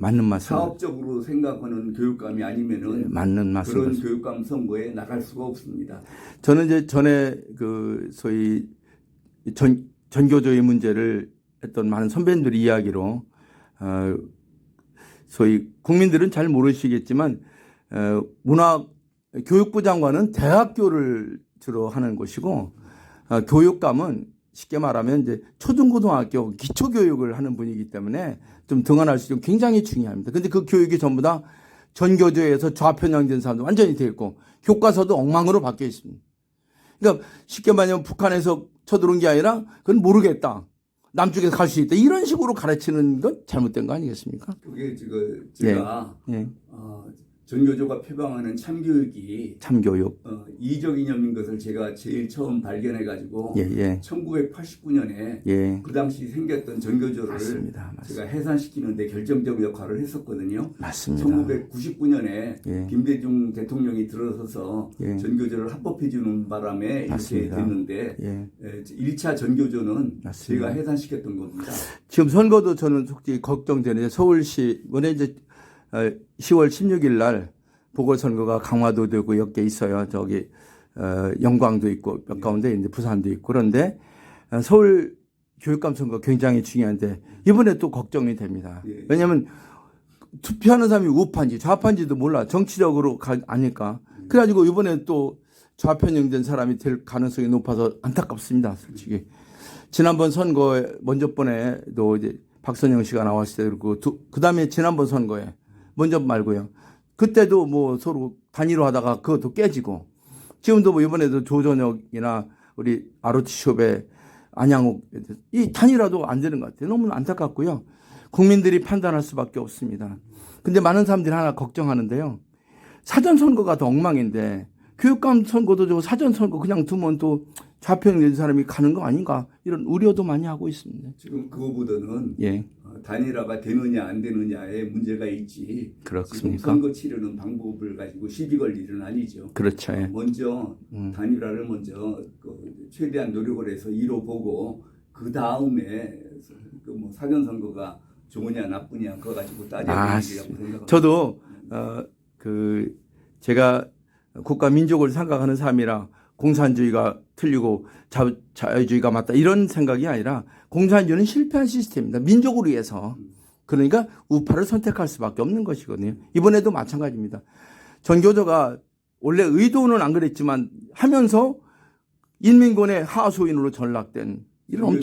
맞는 말씀. 사업적으로 생각하는 교육감이 아니면은 맞는 말씀. 그런 교육감 선거에 나갈 수가 없습니다. 저는 이제 전에 그 소위 전교조의 문제를 했던 많은 선배님들 이야기로 소위 국민들은 잘 모르시겠지만 교육부 장관은 대학교를 주로 하는 곳이고 교육감은 쉽게 말하면 이제 초중고등학교 기초교육을 하는 분이기 때문에 좀 등한할 수 있고 굉장히 중요합니다. 근데 그 교육이 전부 다 전교조에서 좌편향된 사람도 완전히 되어 있고 교과서도 엉망으로 바뀌어 있습니다. 그러니까 쉽게 말하면 북한에서 쳐들어온 게 아니라 그건 모르겠다. 남쪽에서 갈 수 있다. 이런 식으로 가르치는 건 잘못된 거 아니겠습니까? 그게 지금 제가 예. 전교조가 표방하는 참교육이 참교육 이적 이념인 것을 제가 제일 처음 발견해가지고 1989년에 그 당시 생겼던 전교조를 맞습니다. 제가 해산시키는데 결정적 역할을 했었거든요. 맞습니다. 1999년에 김대중 대통령이 들어서서 전교조를 합법해주는 바람에 맞습니다. 이렇게 됐는데 1차 전교조는 맞습니다. 제가 해산시켰던 겁니다. 지금 선거도 저는 솔직히 걱정되는데 서울시 이번에 이제 10월 16일 날 보궐선거가 강화도 되고 몇 개 있어요. 저기 영광도 있고 몇 가운데 이제 부산도 있고 그런데 서울 교육감 선거 굉장히 중요한데 이번에 또 걱정이 됩니다. 왜냐하면 투표하는 사람이 우파인지 좌파인지도 몰라. 정치적으로 아니까. 그래가지고 이번에 또 좌편향된 사람이 될 가능성이 높아서 안타깝습니다. 솔직히. 지난번 선거에 먼저 번에도 이제 박선영 씨가 나왔을 때 그리고 그 다음에 지난번 선거에 먼저 말고요. 그때도 뭐 서로 단일화 하다가 그것도 깨지고 지금도 뭐 이번에도 조전혁이나 우리 아르티숍의 안양옥 이 단일화도 안 되는 것 같아요. 너무 안타깝고요. 국민들이 판단할 수밖에 없습니다. 근데 많은 사람들이 하나 걱정하는데요. 사전선거가 더 엉망인데 교육감 선거도 저 사전선거 그냥 두면 또 좌편향된 사람이 가는 거 아닌가 이런 우려도 많이 하고 있습니다. 지금 그거보다는 단일화가 되느냐 안 되느냐에 문제가 있지. 그렇습니까? 지금 선거 치르는 방법을 가지고 시비 걸 일은 아니죠. 그렇죠. 먼저 단일화를 먼저 최대한 노력을 해서 이뤄보고 그 다음에 뭐 사전 선거가 좋으냐 나쁘냐 그거 가지고 따져야 되는 일이라고 생각합니다. 저도 제가 국가 민족을 생각하는 사람이라 공산주의가 틀리고 자유주의가 맞다 이런 생각이 아니라 공산주의는 실패한 시스템입니다. 민족을 위해서. 그러니까 우파를 선택할 수밖에 없는 것이거든요. 이번에도 마찬가지입니다. 전교조가 원래 의도는 안 그랬지만 하면서 인민군의 하수인으로 전락된 이런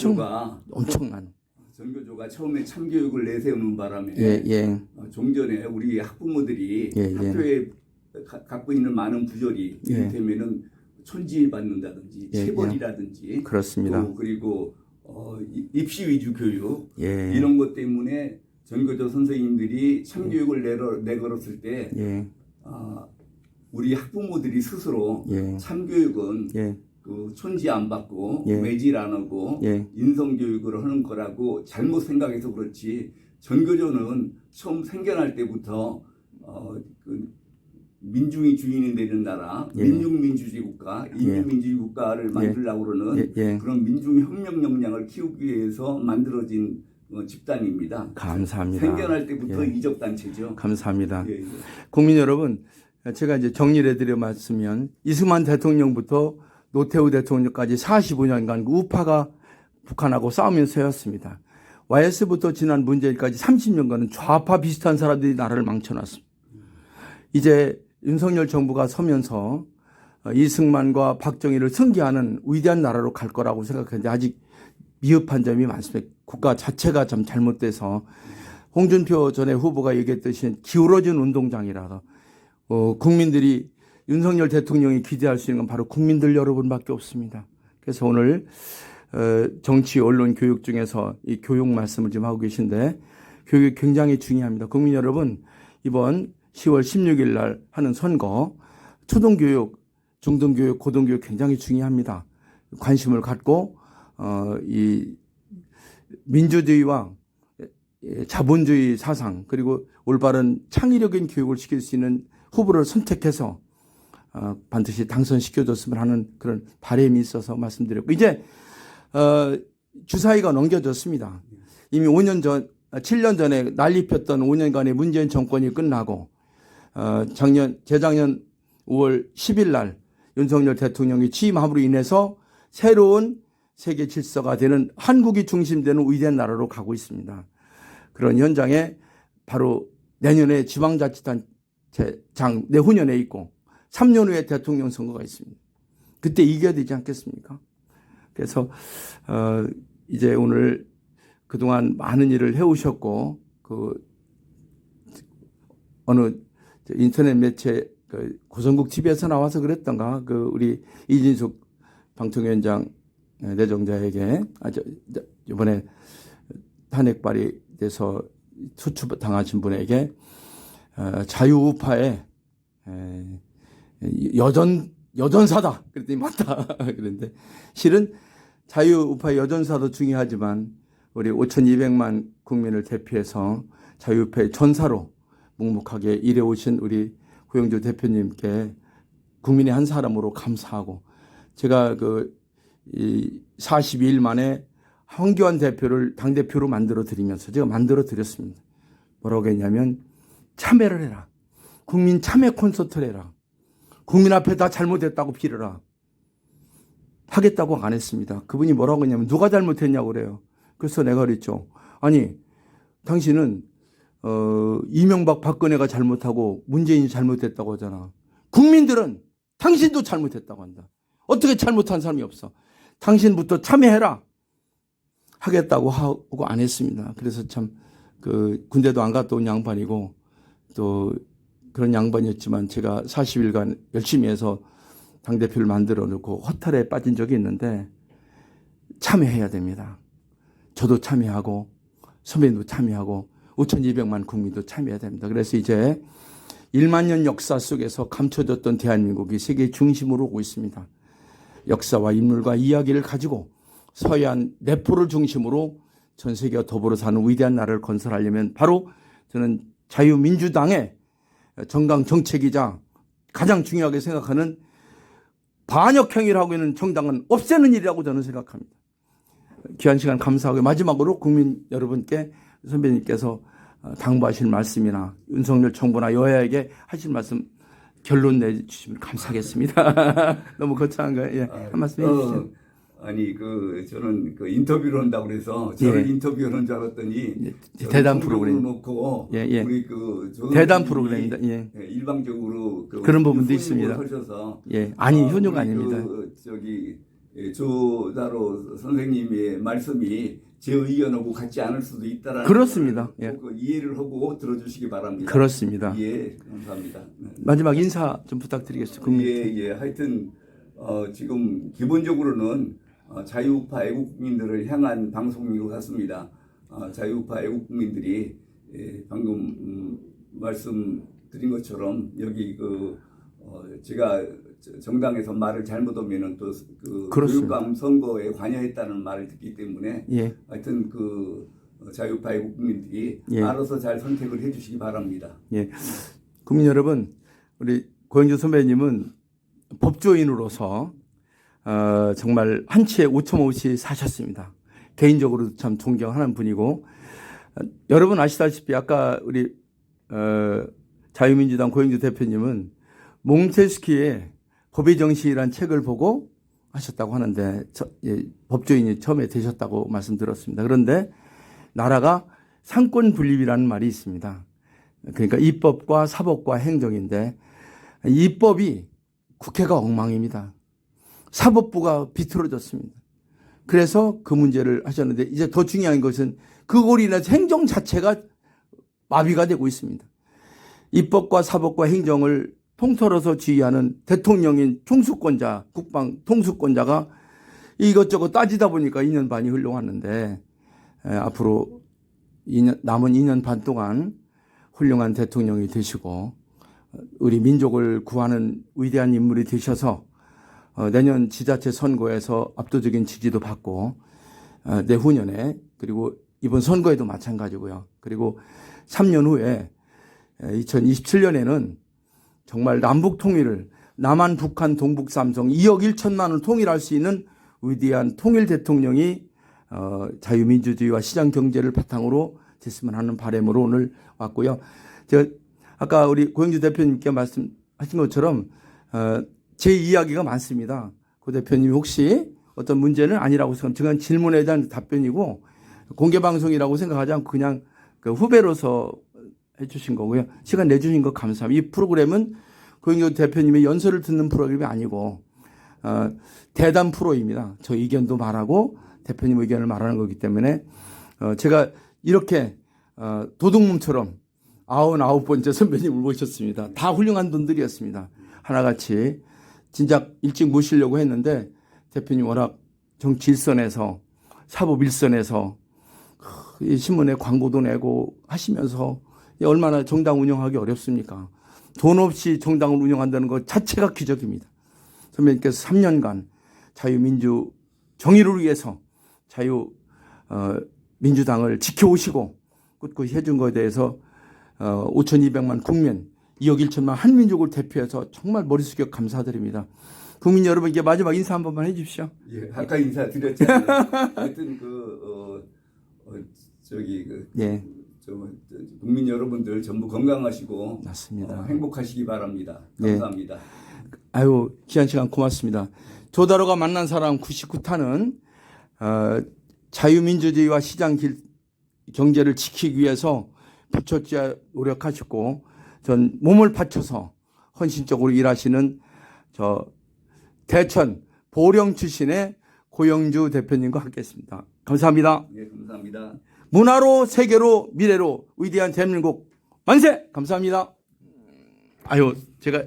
엄청난 전교조가 처음에 참교육을 내세우는 바람에 종전에 우리 학부모들이 학교에 갖고 있는 많은 부조리 이를테면은 촌지받는다든지 체벌이라든지 그렇습니다. 그리고 입시 위주 교육 이런 것 때문에 전교조 선생님들이 참교육을 내걸었을 때 우리 학부모들이 스스로 참교육은 그 촌지 안 받고 매질 안 하고 인성교육을 하는 거라고 잘못 생각해서 그렇지 전교조는 처음 생겨날 때부터 민중이 주인이 되는 나라, 민중민주주의 국가, 인민민주주의 국가를 만들려고 그러는 그런 민중혁명 역량을 키우기 위해서 만들어진 집단입니다. 감사합니다. 생겨날 때부터 이적단체죠. 감사합니다. 국민 여러분, 제가 이제 정리를 해드려 말씀면 이승만 대통령부터 노태우 대통령까지 45년간 우파가 북한하고 싸우면서 해왔습니다. YS부터 지난 문재인까지 30년간은 좌파 비슷한 사람들이 나라를 망쳐놨습니다. 이제 윤석열 정부가 서면서 이승만과 박정희를 승계하는 위대한 나라로 갈 거라고 생각하는데 아직 미흡한 점이 많습니다. 국가 자체가 좀 잘못돼서 홍준표 전에 후보가 얘기했듯이 기울어진 운동장이라서 국민들이 윤석열 대통령이 기대할 수 있는 건 바로 국민들 여러분밖에 없습니다. 그래서 오늘 정치, 언론, 교육 중에서 이 교육 말씀을 좀 하고 계신데 교육이 굉장히 중요합니다. 국민 여러분 이번 10월 16일 날 하는 선거 초등교육, 중등교육, 고등교육 굉장히 중요합니다. 관심을 갖고 이 민주주의와 자본주의 사상 그리고 올바른 창의력인 교육을 시킬 수 있는 후보를 선택해서 반드시 당선시켜줬으면 하는 그런 바람이 있어서 말씀드렸고 이제 주사위가 넘겨졌습니다. 이미 7년 전에 난리 폈던 5년간의 문재인 정권이 끝나고 재작년 5월 10일 날 윤석열 대통령이 취임함으로 인해서 새로운 세계 질서가 되는 한국이 중심되는 위대한 나라로 가고 있습니다. 그런 현장에 바로 내년에 지방자치단체장 내후년에 있고 3년 후에 대통령 선거가 있습니다. 그때 이겨야 되지 않겠습니까? 그래서 이제 오늘 그동안 많은 일을 해오셨고 어느 인터넷 매체 고성국 TV에서 나와서 그랬던가 우리 이진숙 방통위원장 내정자에게 이번에 탄핵 발의돼서 투추당하신 분에게 자유우파의 여전사다 그랬더니 맞다 그런데 실은 자유우파의 여전사도 중요하지만 우리 5,200만 국민을 대표해서 자유우파의 전사로 묵묵하게 일해오신 우리 고영주 대표님께 국민의 한 사람으로 감사하고 제가 42일 만에 황교안 대표를 당대표로 만들어 드리면서 제가 만들어 드렸습니다. 뭐라고 했냐면 참여를 해라. 국민 참여 콘서트를 해라. 국민 앞에 다 잘못했다고 빌어라. 하겠다고 안 했습니다. 그분이 뭐라고 했냐면 누가 잘못했냐고 그래요. 그래서 내가 그랬죠. 아니 당신은 이명박 박근혜가 잘못하고 문재인이 잘못했다고 하잖아. 국민들은 당신도 잘못했다고 한다. 어떻게 잘못한 사람이 없어. 당신부터 참여해라. 하겠다고 하고 안 했습니다. 그래서 참 군대도 안 갔다 온 양반이고 또 그런 양반이었지만 제가 40일간 열심히 해서 당대표를 만들어 놓고 허탈에 빠진 적이 있는데 참여해야 됩니다. 저도 참여하고 선배님도 참여하고 5,200만 국민도 참여해야 됩니다. 그래서 이제 1만 년 역사 속에서 감춰졌던 대한민국이 세계 중심으로 오고 있습니다. 역사와 인물과 이야기를 가지고 서해안 내포를 중심으로 전 세계가 더불어 사는 위대한 나라를 건설하려면 바로 저는 자유민주당의 정강 정책이자 가장 중요하게 생각하는 반역 행위를 하고 있는 정당은 없애는 일이라고 저는 생각합니다. 귀한 시간 감사하고 마지막으로 국민 여러분께 선배님께서 당부하실 말씀이나 윤석열 정부나 여야에게 하실 말씀 결론 내주시면 감사하겠습니다. 너무 거창한가요? 예, 한 말씀 해주시죠. 아니 저는 인터뷰를 한다고 그래서 저를 인터뷰하는 줄 알았더니 대담 프로그램 놓고 우리 대담 프로그램입니다. 일방적으로 그런 부분도 있습니다. 하셔서 아니 현유가 아닙니다. 조다로 선생님의 말씀이 제 의견하고 같지 않을 수도 있다라는 그렇습니다. 이해를 하고 들어주시기 바랍니다. 그렇습니다. 예, 감사합니다. 마지막 인사 좀 부탁드리겠습니다. 하여튼 지금 기본적으로는 자유우파 애국국민들을 향한 방송인 것 같습니다. 자유우파 애국국민들이 방금 말씀드린 것처럼 여기 제가 정당에서 말을 잘못하면은 또 교육감 선거에 관여했다는 말을 듣기 때문에 하여튼 자유우파 애국국민들이 알아서 잘 선택을 해주시기 바랍니다. 국민 여러분, 우리 고영주 선배님은 법조인으로서 정말 한치의 오점 없이 사셨습니다. 개인적으로도 참 존경하는 분이고 여러분 아시다시피 아까 우리 자유민주당 고영주 대표님은 몽테스키의 법의 정신이라는 책을 보고 하셨다고 하는데 법조인이 처음에 되셨다고 말씀드렸습니다. 그런데 나라가 상권 분립이라는 말이 있습니다. 그러니까 입법과 사법과 행정인데 입법이 국회가 엉망입니다. 사법부가 비틀어졌습니다. 그래서 그 문제를 하셨는데 이제 더 중요한 것은 그걸로 인해서 행정 자체가 마비가 되고 있습니다. 입법과 사법과 행정을 통틀어서 지휘하는 대통령인 총수권자, 국방 통수권자가 이것저것 따지다 보니까 2년 반이 흘러왔는데 앞으로 남은 2년 반 동안 훌륭한 대통령이 되시고 우리 민족을 구하는 위대한 인물이 되셔서 내년 지자체 선거에서 압도적인 지지도 받고 내후년에 그리고 이번 선거에도 마찬가지고요. 그리고 3년 후에 2027년에는 정말 남북 통일을 남한, 북한, 동북, 삼성 2억 1천만을 통일할 수 있는 위대한 통일 대통령이 자유민주주의와 시장 경제를 바탕으로 됐으면 하는 바람으로 오늘 왔고요. 제가 아까 우리 고영주 대표님께 말씀하신 것처럼 제 이야기가 많습니다. 고 대표님 혹시 어떤 문제는 아니라고 생각합니다. 지금 질문에 대한 답변이고 공개방송이라고 생각하지 않고 그냥 후배로서 해주신 거고요. 시간 내주신 거 감사합니다. 이 프로그램은 고영주 대표님의 연설을 듣는 프로그램이 아니고 대담 프로입니다. 저 의견도 말하고 대표님 의견을 말하는 거기 때문에 제가 이렇게 도둑놈처럼 99번째 선배님을 모셨습니다. 다 훌륭한 분들이었습니다. 하나같이 진작 일찍 모시려고 했는데 대표님 워낙 정치 일선에서 사법 일선에서 이 신문에 광고도 내고 하시면서 얼마나 정당 운영하기 어렵습니까? 돈 없이 정당을 운영한다는 것 자체가 기적입니다. 선배님께서 3년간 자유민주 정의를 위해서 민주당을 지켜오시고 꿋꿋이 해준 것에 대해서 5,200만 국민 2억 1천만 한민족을 대표해서 정말 머리 숙여 감사드립니다. 국민 여러분, 이제 마지막 인사 한 번만 해 주십시오. 예, 아까 인사드렸잖아요. 하여튼 예. 국민 여러분들 전부 건강하시고 맞습니다. 행복하시기 바랍니다. 감사합니다. 예. 아유, 귀한 시간 고맙습니다. 조다로가 만난 사람 99타는 자유민주주의와 시장 경제를 지키기 위해서 부처째 노력하셨고 전 몸을 바쳐서 헌신적으로 일하시는 대천 보령 출신의 고영주 대표님과 함께했습니다. 감사합니다. 네, 감사합니다. 문화로 세계로 미래로 위대한 대한민국 만세! 감사합니다. 아유, 제가